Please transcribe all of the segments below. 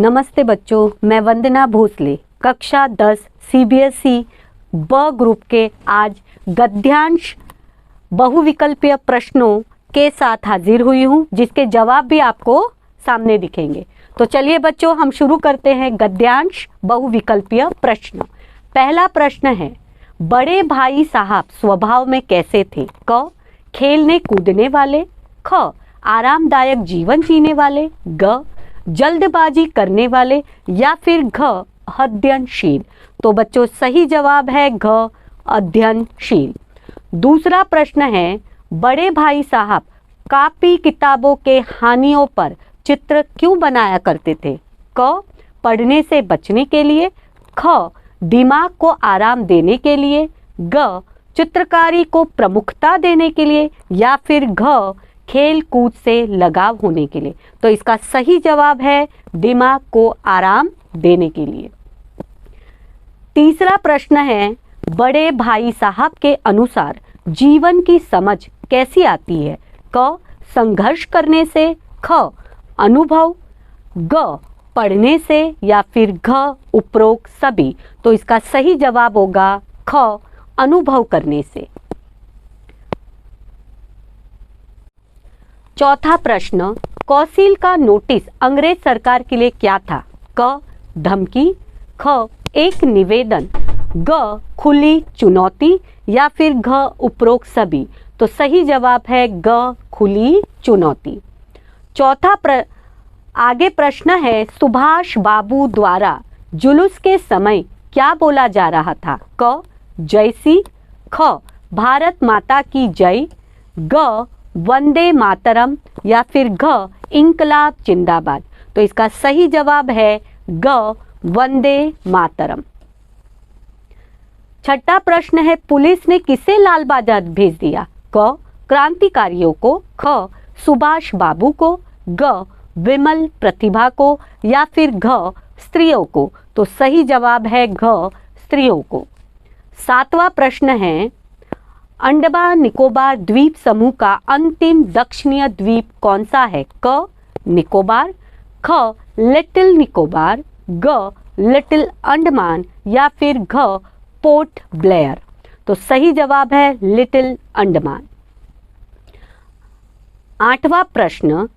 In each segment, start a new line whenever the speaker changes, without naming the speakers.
नमस्ते बच्चों, मैं वंदना भोसले कक्षा 10 सीबीएसई ब ग्रुप के आज गद्यांश बहुविकल्पीय प्रश्नों के साथ हाजिर हुई हूँ, जिसके जवाब भी आपको सामने दिखेंगे। तो चलिए बच्चों, हम शुरू करते हैं गद्यांश बहुविकल्पीय प्रश्न। पहला प्रश्न है, बड़े भाई साहब स्वभाव में कैसे थे? क खेलने कूदने वाले, ख आरामदायक जीवन जीने वाले, ग जल्दबाजी करने वाले, या फिर घ अध्ययनशील। तो बच्चों सही जवाब है घ अध्ययनशील। दूसरा प्रश्न है, बड़े भाई साहब कापी किताबों के हानियों पर चित्र क्यों बनाया करते थे? क पढ़ने से बचने के लिए, ख दिमाग को आराम देने के लिए, ग चित्रकारी को प्रमुखता देने के लिए, या फिर घ खेल कूद से लगाव होने के लिए। तो इसका सही जवाब है दिमाग को आराम देने के लिए। तीसरा प्रश्न है, बड़े भाई साहब के अनुसार जीवन की समझ कैसी आती है? क संघर्ष करने से, ख अनुभव, ग पढ़ने से, या फिर घ उपरोक्त सभी। तो इसका सही जवाब होगा ख अनुभव करने से। चौथा प्रश्न, कौशिल का नोटिस अंग्रेज सरकार के लिए क्या था? क धमकी, ख एक निवेदन, ग खुली चुनौती, या फिर घ उपरोक्त सभी। तो सही जवाब है ग खुली चुनौती। आगे प्रश्न है, सुभाष बाबू द्वारा जुलूस के समय क्या बोला जा रहा था? क जय श्री, ख भारत माता की जय, ग वंदे मातरम, या फिर घ इंकलाब जिंदाबाद। तो इसका सही जवाब है ग वंदे मातरम। छठा प्रश्न है, पुलिस ने किसे लाल बाजार भेज दिया? क क्रांतिकारियों को, ख सुभाष बाबू को, ग विमल प्रतिभा को, या फिर घ स्त्रियों को। तो सही जवाब है घ स्त्रियों को। सातवां प्रश्न है, अंडमान निकोबार द्वीप समूह का अंतिम दक्षिणीय द्वीप कौन सा है? क निकोबार, ख लिटिल निकोबार, ग लिटिल अंडमान, या फिर घ पोर्ट ब्लेयर। तो सही जवाब है लिटिल अंडमान। आठवां प्रश्न,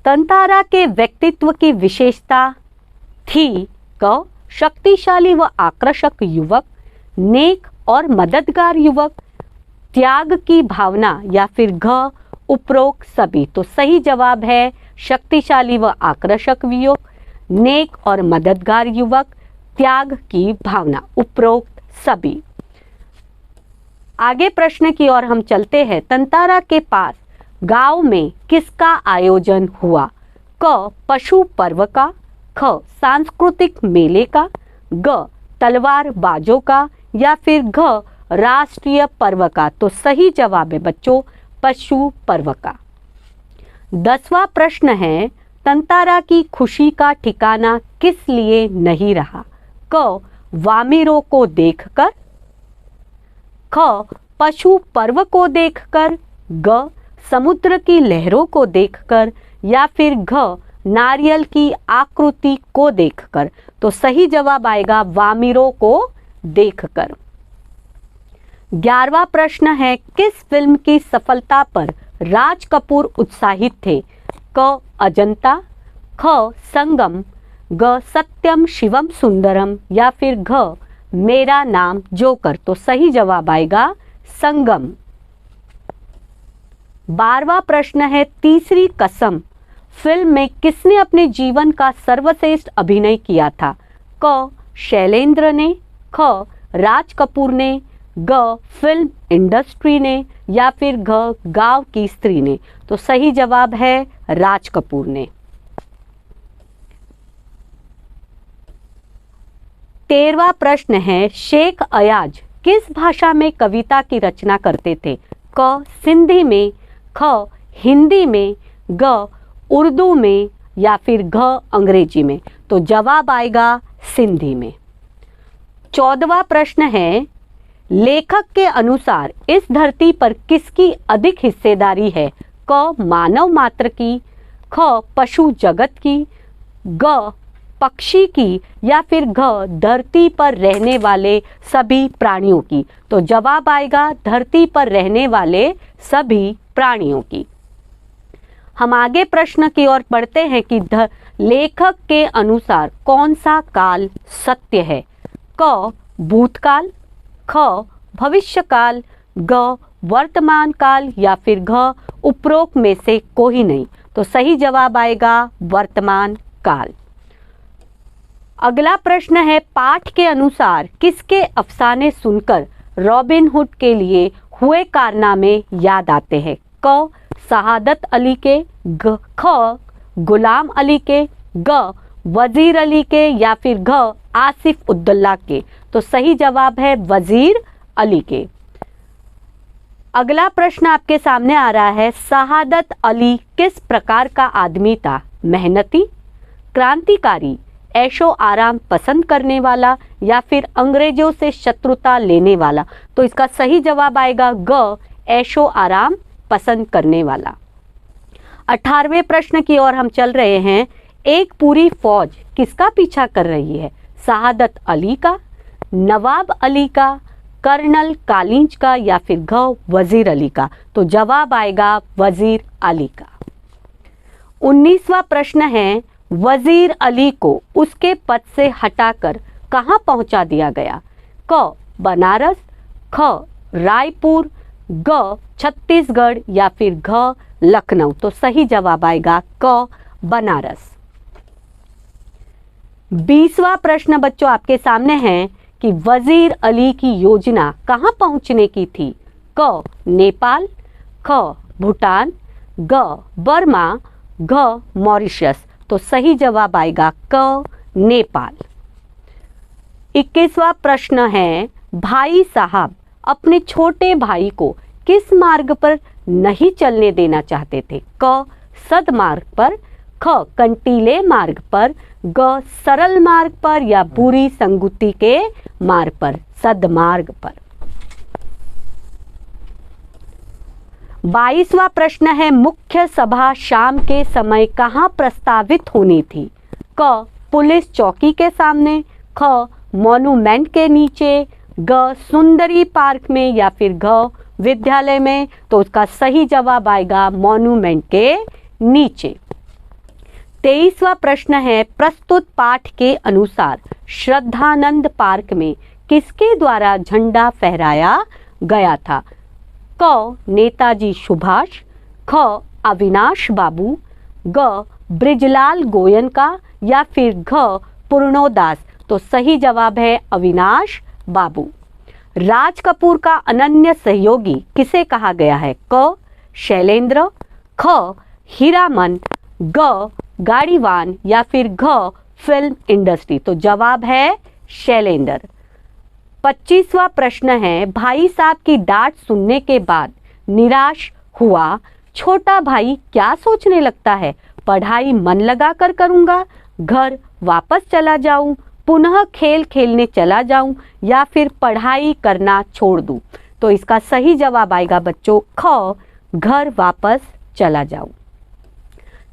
तंतारा के व्यक्तित्व की विशेषता थी? क शक्तिशाली व आकर्षक युवक, नेक और मददगार युवक, त्याग की भावना, या फिर घ उपरोक्त सभी। तो सही जवाब है शक्तिशाली व आकर्षक युवक, नेक और मददगार युवक, त्याग की भावना, उपरोक्त सभी। आगे प्रश्न की ओर हम चलते हैं। तंतारा के पास गांव में किसका आयोजन हुआ? क पशु पर्व का, ख सांस्कृतिक मेले का, ग तलवार बाजों का, या फिर घ राष्ट्रीय पर्व का। तो सही जवाब है बच्चों पशु पर्व का। 10वां प्रश्न है, तंतारा की खुशी का ठिकाना किस लिए नहीं रहा? क वामिरों को देखकर, ख पशु पर्व को देखकर, ग समुद्र की लहरों को देखकर, या फिर घ नारियल की आकृति को देखकर। तो सही जवाब आएगा वामिरों को देखकर। 11वां प्रश्न है, किस फिल्म की सफलता पर राज कपूर उत्साहित थे? क अजंता, ख संगम, ग सत्यम शिवम सुंदरम, या फिर घ मेरा नाम जोकर। तो सही जवाब आएगा संगम। 12वां प्रश्न है, तीसरी कसम फिल्म में किसने अपने जीवन का सर्वश्रेष्ठ अभिनय किया था? क शैलेंद्र ने, ख राज कपूर ने, ग फिल्म इंडस्ट्री ने, या फिर घ गांव की स्त्री ने। तो सही जवाब है राज कपूर ने। 13वां प्रश्न है, शेख अयाज किस भाषा में कविता की रचना करते थे? क सिंधी में, ख हिंदी में, ग उर्दू में, या फिर घ अंग्रेजी में। तो जवाब आएगा सिंधी में। 14वां प्रश्न है, लेखक के अनुसार इस धरती पर किसकी अधिक हिस्सेदारी है? क मानव मात्र की, ख पशु जगत की, ग पक्षी की या फिर घ धरती पर रहने वाले सभी प्राणियों की? तो जवाब आएगा धरती पर रहने वाले सभी प्राणियों की। हम आगे प्रश्न की ओर बढ़ते हैं कि लेखक के अनुसार कौन सा काल सत्य है? क भूतकाल, ख भविष्यकाल, ग वर्तमान काल या फिर घ उपरोक्त में से कोई नहीं। तो सही जवाब आएगा वर्तमान काल। अगला प्रश्न है, पाठ के अनुसार किसके अफसाने सुनकर रॉबिन हुड के लिए हुए कारनामे याद आते हैं? क शहादत अली के, ख गुलाम अली के, ग वजीर अली के या फिर घ आसिफ उद्दौला के? तो सही जवाब है वजीर अली के। अगला प्रश्न आपके सामने आ रहा है, शहादत अली किस प्रकार का आदमी था? मेहनती, क्रांतिकारी, ऐशो आराम पसंद करने वाला या फिर अंग्रेजों से शत्रुता लेने वाला? तो इसका सही जवाब आएगा ग ऐशो आराम पसंद करने वाला। 18वें प्रश्न की ओर हम चल रहे हैं। एक पूरी फौज किसका पीछा कर रही है? शहादत अली का, नवाब अली का, कर्नल कालिंज का या फिर घ वजीर अली का? तो जवाब आएगा वजीर अली का। 19वां प्रश्न है, वजीर अली को उसके पद से हटाकर कहां पहुंचा दिया गया? क बनारस, ख रायपुर, ग छत्तीसगढ़ या फिर घ लखनऊ? तो सही जवाब आएगा क बनारस। 20वां प्रश्न बच्चों आपके सामने है कि वजीर अली की योजना कहां पहुंचने की थी? क नेपाल, ख भूटान, ग बर्मा, घ मॉरिशस? तो सही जवाब आएगा क नेपाल। 21वां प्रश्न है, भाई साहब अपने छोटे भाई को किस मार्ग पर नहीं चलने देना चाहते थे? क सदमार्ग पर, ख कंटीले मार्ग पर, ग सरल मार्ग पर या बुरी संगति के मार्ग पर? सदमार्ग पर। 22वां प्रश्न है, मुख्य सभा शाम के समय कहां प्रस्तावित होनी थी? क पुलिस चौकी के सामने, ख मॉन्यूमेंट के नीचे, ग सुंदरी पार्क में या फिर घ विद्यालय में? तो उसका सही जवाब आएगा मॉन्यूमेंट के नीचे। 23वां प्रश्न है, प्रस्तुत पाठ के अनुसार श्रद्धानंद पार्क में किसके द्वारा झंडा फहराया गया था? क नेताजी सुभाष, ख अविनाश बाबू, ग ब्रिजलाल गोयन का या फिर घ पूर्णोदास? तो सही जवाब है अविनाश बाबू। राज कपूर का अनन्य सहयोगी किसे कहा गया है? क शैलेंद्र, ख हीरामन, ग गाड़ीवान या फिर घ फिल्म इंडस्ट्री? तो जवाब है शैलेंद्र। 25वां प्रश्न है, भाई साहब की डांट सुनने के बाद निराश हुआ छोटा भाई क्या सोचने लगता है? पढ़ाई मन लगाकर करूंगा, घर वापस चला जाऊं, पुनः खेल खेलने चला जाऊं या फिर पढ़ाई करना छोड़ दूं? तो इसका सही जवाब आएगा बच्चों ख घर वापस चला जाऊं।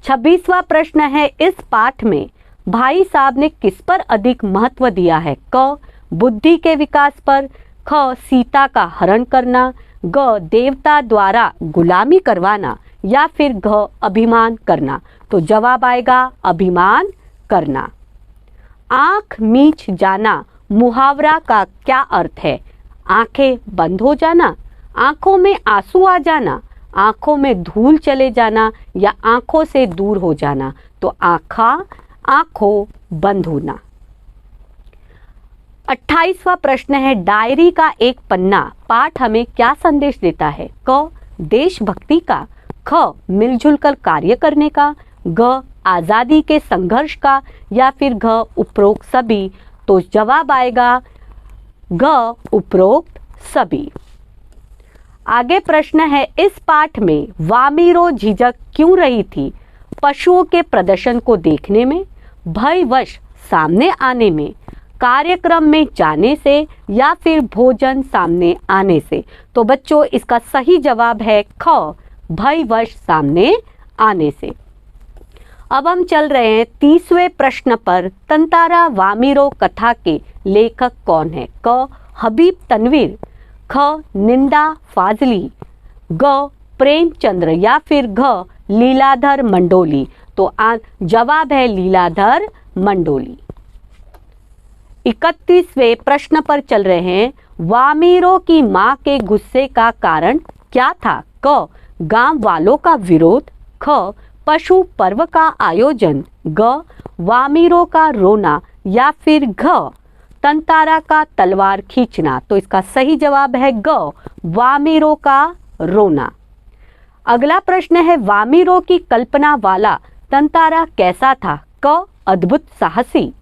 26वां प्रश्न है, इस पाठ में भाई साहब ने किस पर अधिक महत्व दिया है? क बुद्धि के विकास पर, ख सीता का हरण करना, ग देवता द्वारा गुलामी करवाना या फिर घ अभिमान करना? तो जवाब आएगा अभिमान करना। आंख मीच जाना मुहावरा का क्या अर्थ है? आंखें बंद हो जाना, आंखों में आंसू आ जाना, आंखों में धूल चले जाना या आंखों से दूर हो जाना? तो आंखों बंद होना। 28वां प्रश्न है, डायरी का एक पन्ना पाठ हमें क्या संदेश देता है? क देशभक्ति का, ख मिलजुल कर कार्य करने का, ग आजादी के संघर्ष का या फिर घ उपरोक्त सभी? तो जवाब आएगा घ उपरोक्त सभी। आगे प्रश्न है, इस पाठ में वामीरो झिझक क्यों रही थी? पशुओं के प्रदर्शन को देखने में, भयवश सामने आने में, कार्यक्रम में जाने से या फिर भोजन सामने आने से? तो बच्चों इसका सही जवाब है ख भयवश सामने आने से। अब हम चल रहे हैं 30वें प्रश्न पर। तंतारा वामिरो कथा के लेखक कौन है? क हबीब तनवीर, ख निंदा फाजली, ग प्रेमचंद्र या फिर घ लीलाधर मंडोली। तो जवाब है लीलाधर मंडोली। 31वें प्रश्न पर चल रहे हैं। वामिरो की मां के गुस्से का कारण क्या था? क गांव वालों का विरोध, ख पशु पर्व का आयोजन, ग वामिरो का रोना या फिर घ तंतारा का तलवार खींचना। तो इसका सही जवाब है ग वामिरो का रोना। अगला प्रश्न है वामिरो की कल्पना वाला तंतारा कैसा था? क अद्भुत साहसी,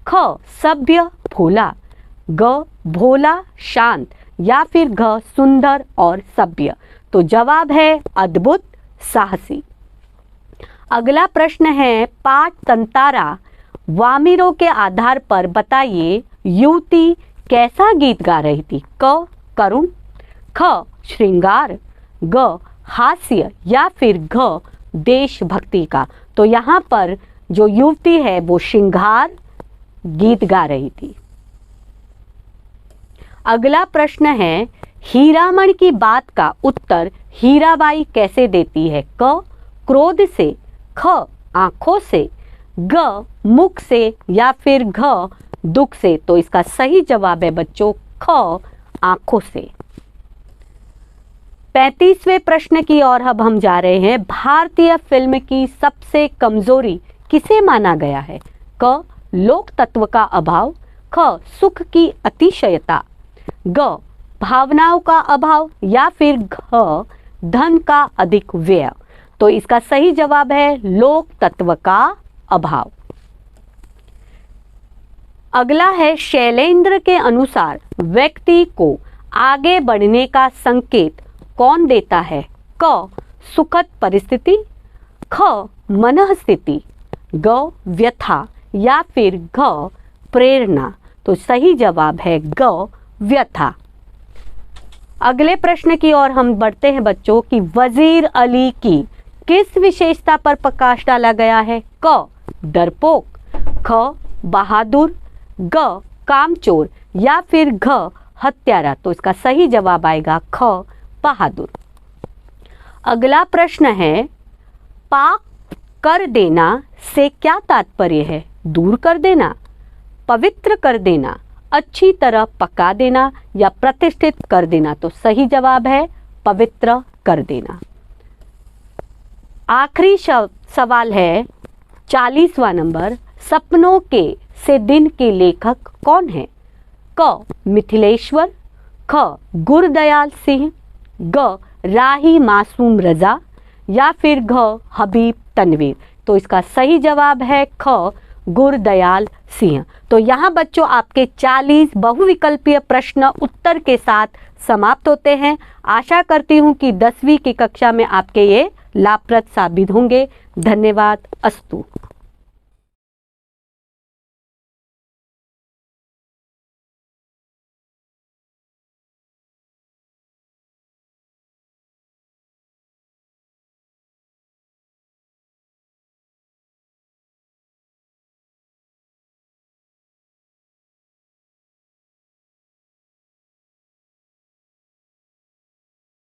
ख सभ्य भोला, ग भोला शांत या फिर घ सुंदर और सभ्य। तो जवाब है अद्भुत साहसी। अगला प्रश्न है पाठ तंतारा वामिरो के आधार पर बताइए युवती कैसा गीत गा रही थी? क करुण, ख श्रृंगार, ग हास्य या फिर घ देशभक्ति का। तो यहाँ पर जो युवती है वो श्रृंगार गीत गा रही थी। अगला प्रश्न है हीरामण की बात का उत्तर हीराबाई कैसे देती है? क क्रोध से, ख आंखों से, ग मुख से या फिर घ दुख से। तो इसका सही जवाब है बच्चों ख आंखों से। 35वें प्रश्न की ओर अब हम जा रहे हैं। भारतीय फिल्म की सबसे कमजोरी किसे माना गया है? क लोक तत्व का अभाव, ख सुख की अतिशयता, ग भावनाओं का अभाव या फिर घ धन का अधिक व्यय। तो इसका सही जवाब है लोक तत्व का अभाव। अगला है शैलेंद्र के अनुसार व्यक्ति को आगे बढ़ने का संकेत कौन देता है? क सुखद परिस्थिति, ख मनःस्थिति, ग व्यथा या फिर घ प्रेरणा। तो सही जवाब है ग व्यथा। अगले प्रश्न की ओर हम बढ़ते हैं बच्चों कि वजीर अली की किस विशेषता पर प्रकाश डाला गया है? क डरपोक, ख बहादुर, ग कामचोर या फिर घ हत्यारा। तो इसका सही जवाब आएगा ख बहादुर। अगला प्रश्न है पाक कर देना से क्या तात्पर्य है? दूर कर देना, पवित्र कर देना, अच्छी तरह पका देना या प्रतिष्ठित कर देना। तो सही जवाब है पवित्र कर देना। आखिरी सवाल है 40वां नंबर। सपनों के से दिन के लेखक कौन है? क मिथिलेश्वर, ख गुरदयाल सिंह, ग राही मासूम रजा या फिर घ हबीब तनवीर। तो इसका सही जवाब है ख गुरदयाल सिंह। तो यहाँ बच्चों आपके 40 बहुविकल्पीय प्रश्न उत्तर के साथ समाप्त होते हैं। आशा करती हूँ कि 10वीं की कक्षा में आपके ये लाभप्रद साबित होंगे। धन्यवाद। अस्तु।